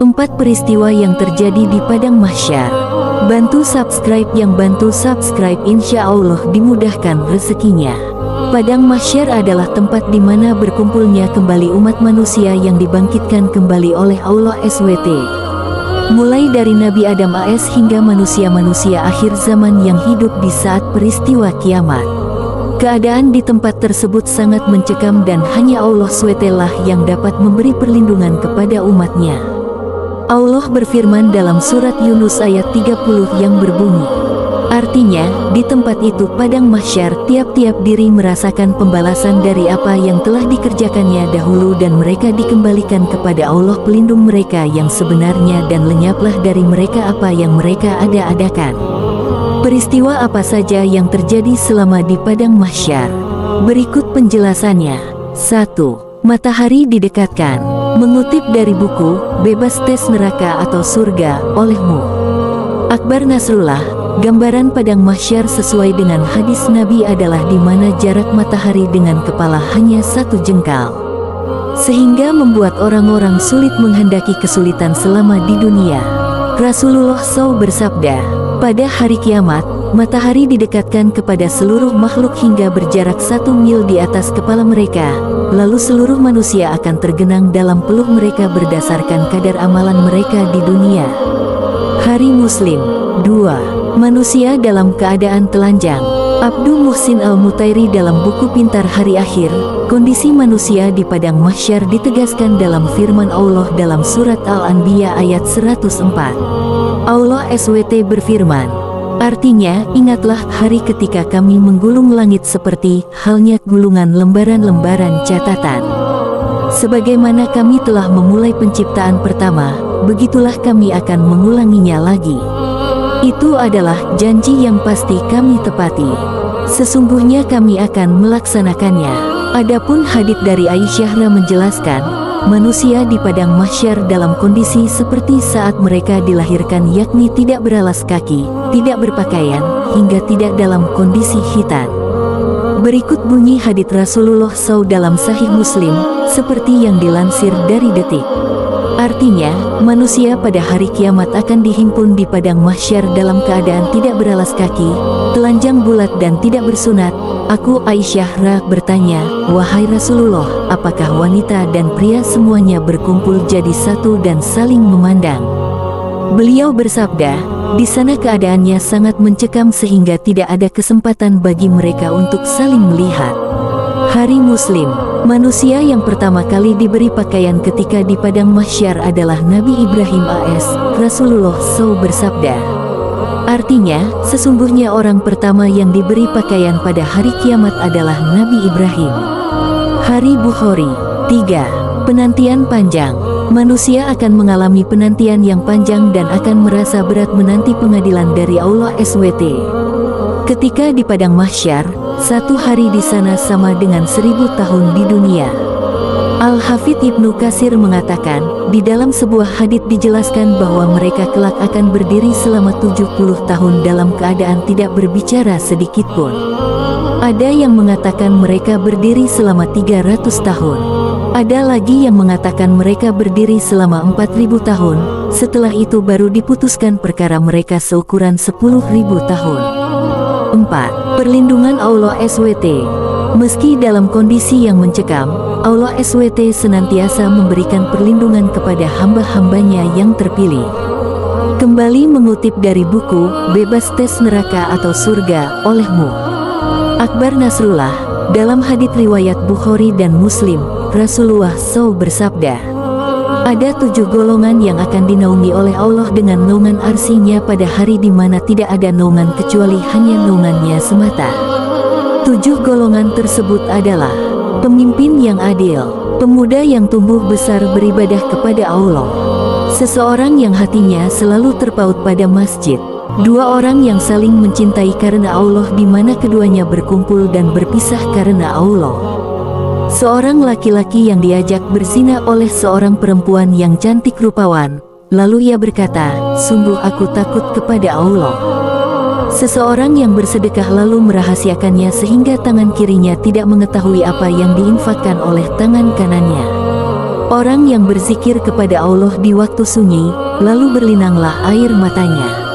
4 peristiwa yang terjadi di Padang Mahsyar. Bantu subscribe, insya Allah dimudahkan rezekinya. Padang Mahsyar adalah tempat di mana berkumpulnya kembali umat manusia yang dibangkitkan kembali oleh Allah SWT. Mulai dari Nabi Adam AS hingga manusia-manusia akhir zaman yang hidup di saat peristiwa kiamat. Keadaan di tempat tersebut sangat mencekam dan hanya Allah SWT lah yang dapat memberi perlindungan kepada umatnya. Allah berfirman dalam surat Yunus ayat 30 yang berbunyi, artinya, di tempat itu Padang Mahsyar, tiap-tiap diri merasakan pembalasan dari apa yang telah dikerjakannya dahulu dan mereka dikembalikan kepada Allah pelindung mereka yang sebenarnya dan lenyaplah dari mereka apa yang mereka ada-adakan. Peristiwa apa saja yang terjadi selama di Padang Mahsyar? Berikut penjelasannya. 1. Matahari didekatkan. Mengutip dari buku Bebas Tes Neraka atau Surga olehmu, Akbar Nasrullah, gambaran Padang Mahsyar sesuai dengan hadis Nabi adalah di mana jarak matahari dengan kepala hanya 1 jengkal, sehingga membuat orang-orang sulit menghendaki kesulitan selama di dunia. Rasulullah SAW bersabda, pada hari kiamat, matahari didekatkan kepada seluruh makhluk hingga berjarak 1 mil di atas kepala mereka, lalu seluruh manusia akan tergenang dalam peluh mereka berdasarkan kadar amalan mereka di dunia. Hari Muslim. 2. Manusia dalam keadaan telanjang. Abdul Muhsin Al-Mutairi dalam buku Pintar Hari Akhir, kondisi manusia di Padang Mahsyar ditegaskan dalam firman Allah dalam surat Al-Anbiya ayat 104. Allah SWT berfirman, artinya, ingatlah hari ketika kami menggulung langit seperti halnya gulungan lembaran-lembaran catatan. Sebagaimana kami telah memulai penciptaan pertama, begitulah kami akan mengulanginya lagi. Itu adalah janji yang pasti kami tepati. Sesungguhnya kami akan melaksanakannya. Adapun hadits dari Aisyah menjelaskan, manusia di Padang Mahsyar dalam kondisi seperti saat mereka dilahirkan, yakni tidak beralas kaki, tidak berpakaian, hingga tidak dalam kondisi khitan. Berikut bunyi hadits Rasulullah SAW dalam Sahih Muslim, seperti yang dilansir dari Detik. Artinya, manusia pada hari kiamat akan dihimpun di Padang Mahsyar dalam keadaan tidak beralas kaki, telanjang bulat dan tidak bersunat. Aku Aisyah bertanya, wahai Rasulullah, apakah wanita dan pria semuanya berkumpul jadi satu dan saling memandang? Beliau bersabda, di sana keadaannya sangat mencekam sehingga tidak ada kesempatan bagi mereka untuk saling melihat. Hari Muslim. Manusia yang pertama kali diberi pakaian ketika di Padang Mahsyar adalah Nabi Ibrahim AS. Rasulullah SAW bersabda, artinya, sesungguhnya orang pertama yang diberi pakaian pada hari kiamat adalah Nabi Ibrahim. Hari Bukhari. 3. Penantian panjang. Manusia akan mengalami penantian yang panjang dan akan merasa berat menanti pengadilan dari Allah SWT. Ketika di Padang Mahsyar, 1 hari di sana sama dengan 1000 tahun di dunia. Al-Hafidz Ibnu Katsir mengatakan, di dalam sebuah hadits dijelaskan bahwa mereka kelak akan berdiri selama 70 tahun dalam keadaan tidak berbicara sedikit pun. Ada yang mengatakan mereka berdiri selama 300 tahun. Ada lagi yang mengatakan mereka berdiri selama 4000 tahun, setelah itu baru diputuskan perkara mereka seukuran 10.000 tahun. 4. Perlindungan Allah SWT. Meski dalam kondisi yang mencekam, Allah SWT senantiasa memberikan perlindungan kepada hamba-hambanya yang terpilih. Kembali mengutip dari buku Bebas Tes Neraka atau Surga olehmu, Akbar Nasrullah, dalam hadits riwayat Bukhari dan Muslim, Rasulullah SAW bersabda, ada 7 golongan yang akan dinaungi oleh Allah dengan naungan arsinya pada hari di mana tidak ada naungan kecuali hanya naungannya semata. 7 golongan tersebut adalah pemimpin yang adil, pemuda yang tumbuh besar beribadah kepada Allah, seseorang yang hatinya selalu terpaut pada masjid, 2 orang yang saling mencintai karena Allah di mana keduanya berkumpul dan berpisah karena Allah, seorang laki-laki yang diajak berzina oleh seorang perempuan yang cantik rupawan, lalu ia berkata, sungguh aku takut kepada Allah. Seseorang yang bersedekah lalu merahasiakannya sehingga tangan kirinya tidak mengetahui apa yang diinfakkan oleh tangan kanannya. Orang yang berzikir kepada Allah di waktu sunyi, lalu berlinanglah air matanya.